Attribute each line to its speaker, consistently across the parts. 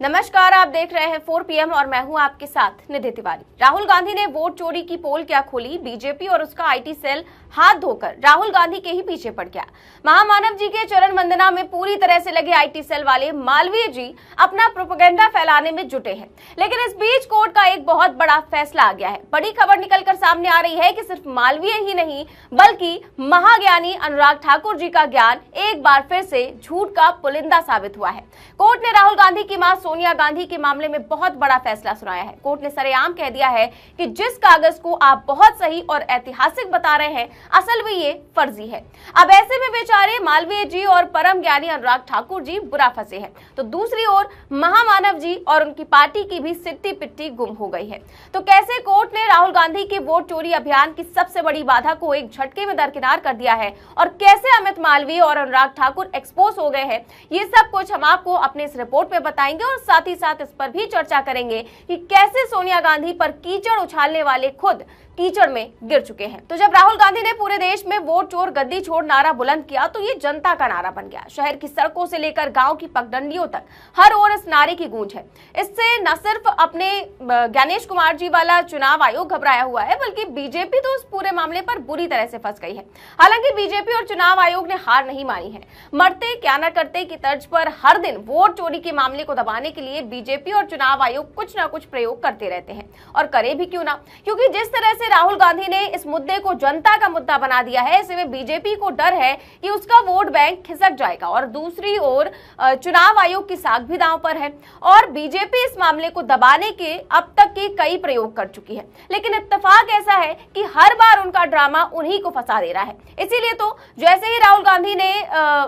Speaker 1: नमस्कार, आप देख रहे हैं 4 PM और मैं हूं आपके साथ निधि तिवारी। राहुल गांधी ने वोट चोरी की पोल क्या खोली, बीजेपी और उसका आईटी सेल हाथ धोकर राहुल गांधी के ही पीछे पड़ गया। महामानव जी के चरण वंदना में पूरी तरह से लगे आईटी सेल वाले मालवीय जी अपना प्रोपेगेंडा फैलाने में जुटे हैं। लेकिन इस बीच कोर्ट का एक बहुत बड़ा फैसला आ गया है। बड़ी खबर निकलकर सामने आ रही है कि सिर्फ मालवीय ही नहीं बल्कि महाज्ञानी अनुराग ठाकुर जी का ज्ञान एक बार फिर से झूठ का पुलिंदा साबित हुआ है। कोर्ट ने राहुल गांधी की मां सोनिया गांधी के मामले में बहुत बड़ा फैसला सुनाया है। कोर्ट ने सरेआम कह दिया है कि जिस कागज को आप बहुत सही और ऐतिहासिक बता रहे हैं, असल में ये फर्जी है। अब ऐसे में बेचारे मालवीय जी और परम ज्ञानी अनुराग ठाकुर जी बुरा फंसे हैं, तो दूसरी ओर महामानव जी और उनकी पार्टी की भी सिट्टी पिट्टी गुम हो गई है। तो कैसे कोर्ट ने राहुल गांधी के वोट चोरी अभियान की सबसे बड़ी बाधा को एक झटके में दरकिनार कर दिया है और कैसे अमित मालवीय और अनुराग ठाकुर एक्सपोज हो गए हैं, ये सब कुछ हम आपको अपने इस रिपोर्ट में बताएंगे और साथ ही साथ इस पर भी चर्चा करेंगे कि कैसे सोनिया गांधी पर कीचड़ उछालने वाले खुद कीचड़ में गिर चुके हैं। तो जब राहुल गांधी ने पूरे देश में वोट चोर गद्दी छोड़ नारा बुलंद किया तो ये जनता का नारा बन गया। शहर की सड़कों से लेकर गांव की पगडंडियों तक हर ओर इस नारे की गूंज है। इससे न सिर्फ अपने ज्ञानेश कुमार जी वाला चुनाव आयोग घबराया हुआ है, बल्कि बीजेपी तो इस पूरे मामले पर बुरी तरह से फंस गई है। हालांकि बीजेपी और चुनाव आयोग ने हार नहीं मानी है। मरते क्या न करते की तर्ज पर हर दिन वोट चोरी के मामले को दबाने के लिए बीजेपी और चुनाव आयोग कुछ न कुछ प्रयोग करते रहते हैं, और करे भी क्यों ना, क्योंकि जिस तरह से राहुल गांधी ने इस मुद्दे को जनता का मुद्दा बना दिया है, ऐसे में बीजेपी को डर है कि उसका वोट बैंक खिसक जाएगा। और दूसरी ओर चुनाव आयोग की साख भी दांव पर है और बीजेपी इस मामले को दबाने के अब तक के कई प्रयोग कर चुकी है। लेकिन इत्तेफाक ऐसा है कि हर बार उनका ड्रामा उन्हीं को फंसा दे रहा है। इसीलिए तो जैसे ही राहुल गांधी ने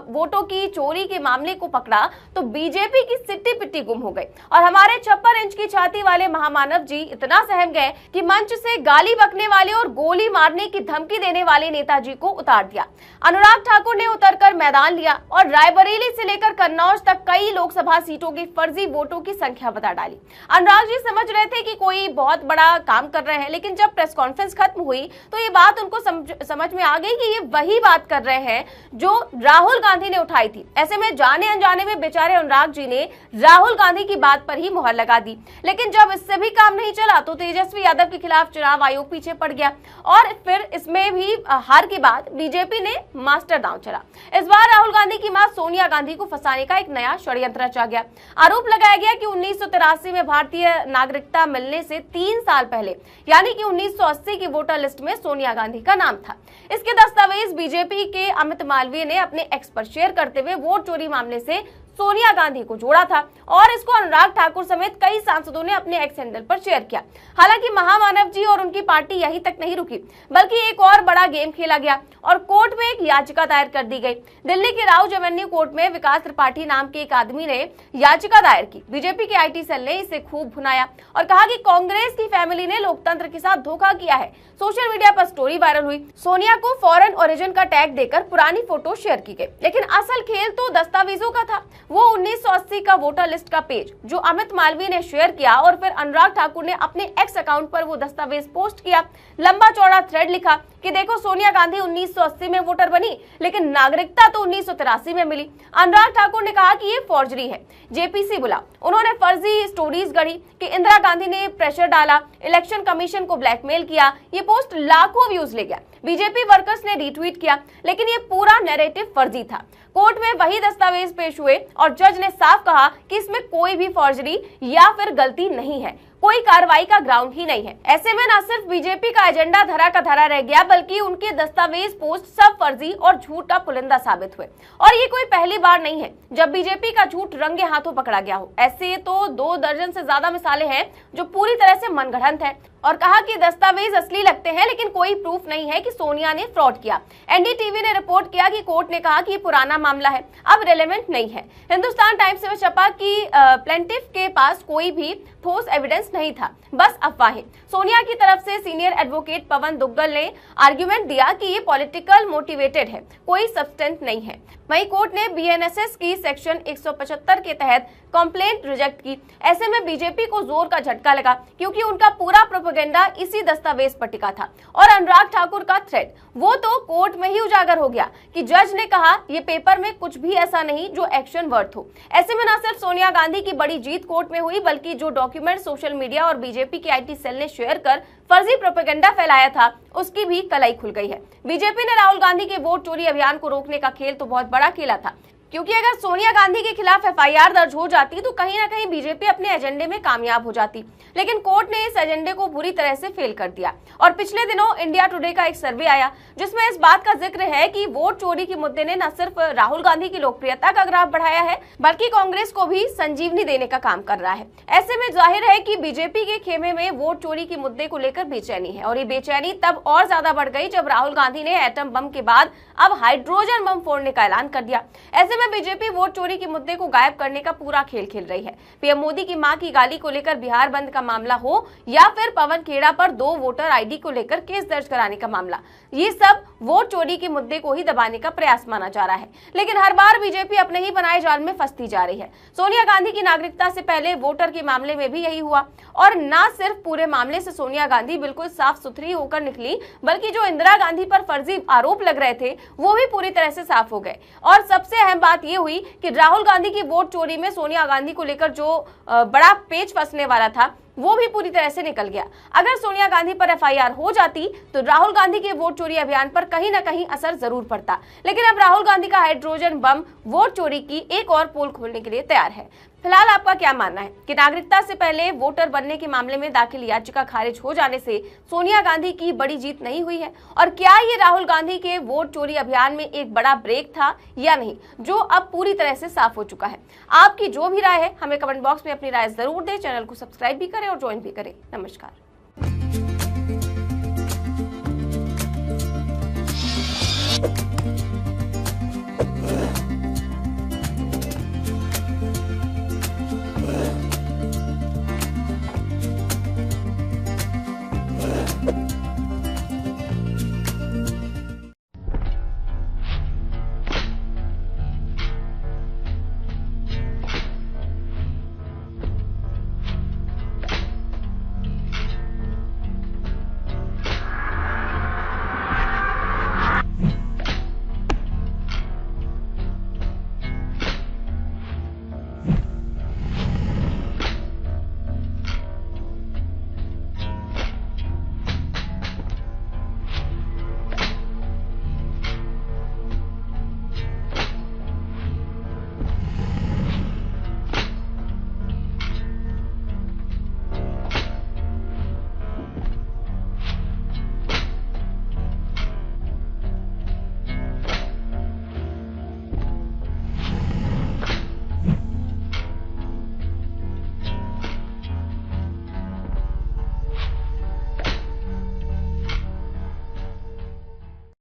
Speaker 1: वोटों की चोरी के मामले को पकड़ा तो बीजेपी की सिट्टी पिट्टी गुम हो गई और हमारे 56 इंच की छाती वाले महामानव जी इतना सहम गए कि मंच से गाली बकने वाले और गोली मारने की धमकी देने वाले नेताजी को उतार दिया। अनुराग ठाकुर ने उतरकर मैदान लिया और रायबरेली से लेकर कन्नौज तक कई लोकसभा सीटों की फर्जी वोटों की संख्या बता डाली। अनुराग जी समझ रहे थे कि कोई बहुत बड़ा काम कर रहे हैं, लेकिन जब प्रेस कॉन्फ्रेंस खत्म हुई तो ये बात उनको समझ में आ गई कि ये वही बात कर रहे हैं जो राहुल गांधी ने उठाई थी। ऐसे में जाने अनजाने में बेचारे अनुराग जी ने राहुल गांधी की बात पर ही मुहर लगा दी। लेकिन जब इससे भी काम नहीं चला तो तेजस्वी यादव के खिलाफ चुनाव आयोग पीछे पड़ गया और फिर इसमें भी हार के बाद बीजेपी ने मास्टर दांव चला। इस बार राहुल गांधी की मां सोनिया गांधी को फंसाने का एक नया षड्यंत्र रचा गया। आरोप लगाया गया कि 1983 में भारतीय नागरिकता मिलने से 3 साल पहले यानी कि 1980 की वोटर लिस्ट में सोनिया गांधी का नाम था। इसके दस्तावेज बीजेपी के अमित मालवीय ने अपने एक्स पर शेयर करते हुए वोट चोरी मामले से सोनिया गांधी को जोड़ा था और इसको अनुराग ठाकुर समेत कई सांसदों ने अपने एक्स हैंडल पर शेयर किया। हालांकि महामानव जी और उनकी पार्टी यहीं तक नहीं रुकी, बल्कि एक और बड़ा गेम खेला गया और कोर्ट में एक याचिका दायर कर दी गई। दिल्ली के राउज एवेन्यू कोर्ट में विकास त्रिपाठी नाम के एक आदमी ने याचिका दायर की। बीजेपी के आईटी सेल ने इसे खूब भुनाया और कहा कि कांग्रेस की फैमिली ने लोकतंत्र के साथ धोखा किया है। सोशल मीडिया पर स्टोरी वायरल हुई। सोनिया को फॉरेन ओरिजिन का टैग देकर पुरानी फोटो शेयर की गई। लेकिन असल खेल तो दस्तावेजों का था। वो 1980 का वोटर लिस्ट का पेज जो अमित मालवीय ने शेयर किया और फिर अनुराग ठाकुर ने अपने एक्स अकाउंट पर वो दस्तावेज पोस्ट किया। लंबा चौड़ा थ्रेड लिखा कि देखो सोनिया गांधी 1980 में वोटर बनी, लेकिन नागरिकता तो 1983 में मिली। अनुराग ठाकुर ने कहा कि ये फॉर्जरी है। जेपीसी बुला। उन्होंने फर्जी स्टोरीज गढ़ी कि इंदिरा गांधी ने प्रेशर डाला, इलेक्शन कमीशन को ब्लैकमेल किया। ये पोस्ट लाखों व्यूज ले गया। बीजेपी वर्कर्स ने रीट्वीट किया, लेकिन ये पूरा नैरेटिव फर्जी था। कोर्ट में वही दस्तावेज पेश हुए और जज ने साफ कहा कि इसमें कोई भी फॉर्जरी या फिर गलती नहीं है, कोई कार्रवाई का ग्राउंड ही नहीं है। ऐसे में न सिर्फ बीजेपी का एजेंडा धरा का धरा रह गया, बल्कि उनके दस्तावेज पोस्ट सब फर्जी और झूठ का पुलिंदा साबित हुए। और ये कोई पहली बार नहीं है जब बीजेपी का झूठ रंगे हाथों पकड़ा गया हो। ऐसे तो 2 दर्जन से ज्यादा मिसालें हैं जो पूरी तरह से मनगढ़ंत है। और कहा कि दस्तावेज असली लगते हैं, लेकिन कोई प्रूफ नहीं है कि सोनिया ने फ्रॉड किया। एनडीटीवी ने रिपोर्ट किया कि कोर्ट ने कहा कि ये पुराना मामला है, अब रेलेवेंट नहीं है। हिंदुस्तान टाइम्स में छपा कि प्लेंटिफ के पास कोई भी ठोस एविडेंस नहीं था, बस अफवाहें। सोनिया की तरफ से सीनियर एडवोकेट पवन दुग्गल ने आर्ग्यूमेंट दिया कि ये पॉलिटिकल मोटिवेटेड है, कोई सब्सटेंस नहीं है। वहीं कोर्ट ने बीएनएसएस की सेक्शन 175 के तहत कंप्लेंट रिजेक्ट की। ऐसे में बीजेपी को जोर का झटका लगा, क्योंकि उनका पूरा प्रोपेगेंडा इसी दस्तावेज पर टिका था और अनुराग ठाकुर का थ्रेट वो तो कोर्ट में ही उजागर हो गया कि जज ने कहा ये पेपर में कुछ भी ऐसा नहीं जो एक्शन वर्थ हो। ऐसे में न सिर्फ सोनिया गांधी की बड़ी जीत कोर्ट में हुई, बल्कि जो डॉक्यूमेंट सोशल मीडिया और बीजेपी के आईटी सेल ने शेयर कर फर्जी प्रोपेगेंडा फैलाया था, उसकी भी कलाई खुल गई है। बीजेपी ने राहुल गांधी के वोट चोरी अभियान को रोकने का खेल तो बहुत बड़ा खेला था, क्योंकि अगर सोनिया गांधी के खिलाफ एफआईआर दर्ज हो जाती तो कहीं ना कहीं बीजेपी अपने एजेंडे में कामयाब हो जाती। लेकिन कोर्ट ने इस एजेंडे को बुरी तरह से फेल कर दिया। और पिछले दिनों इंडिया टुडे का एक सर्वे आया जिसमें इस बात का जिक्र है कि वोट चोरी के मुद्दे ने न सिर्फ राहुल गांधी की लोकप्रियता का ग्राफ बढ़ाया है, बल्कि कांग्रेस को भी संजीवनी देने का काम कर रहा है। ऐसे में जाहिर है कि बीजेपी के खेमे में वोट चोरी के मुद्दे को लेकर बेचैनी है, और ये बेचैनी तब और ज्यादा बढ़ गई जब राहुल गांधी ने एटम बम के बाद अब हाइड्रोजन बम फोड़ने का ऐलान कर दिया। ऐसे में बीजेपी वोट चोरी के मुद्दे को गायब करने का पूरा खेल खेल रही है। पीएम मोदी की मां की गाली को लेकर बिहार बंद का मामला हो या फिर पवन खेड़ा पर 2 वोटर आईडी को लेकर केस दर्ज कराने का मामला, ये सब वोट चोरी के मुद्दे को ही दबाने का प्रयास माना जा रहा है। लेकिन हर बार बीजेपी अपने ही बनाए जाल में फंसती जा रही है। सोनिया गांधी की नागरिकता से पहले वोटर के मामले में भी यही हुआ, और न सिर्फ पूरे मामले से सोनिया गांधी बिल्कुल साफ सुथरी होकर निकली, बल्कि जो इंदिरा गांधी पर फर्जी आरोप लग रहे थे वो भी पूरी तरह से साफ हो गए। और सबसे अहम बात ये हुई कि राहुल गांधी की वोट चोरी में सोनिया गांधी को लेकर जो बड़ा पेच फंसने वाला था वो भी पूरी तरह से निकल गया। अगर सोनिया गांधी पर एफआईआर हो जाती तो राहुल गांधी के वोट चोरी अभियान पर कहीं ना कहीं असर जरूर पड़ता। लेकिन अब राहुल गांधी का हाइड्रोजन बम वोट चोरी की एक और पोल खोलने के लिए तैयार है। फिलहाल आपका क्या मानना है कि नागरिकता से पहले वोटर बनने के मामले में दाखिल याचिका खारिज हो जाने से सोनिया गांधी की बड़ी जीत नहीं हुई है, और क्या ये राहुल गांधी के वोट चोरी अभियान में एक बड़ा ब्रेक था या नहीं, जो अब पूरी तरह से साफ हो चुका है? आपकी जो भी राय है हमें कमेंट बॉक्स में अपनी राय जरूर दें। चैनल को सब्सक्राइब भी करें और ज्वाइन भी करें। नमस्कार।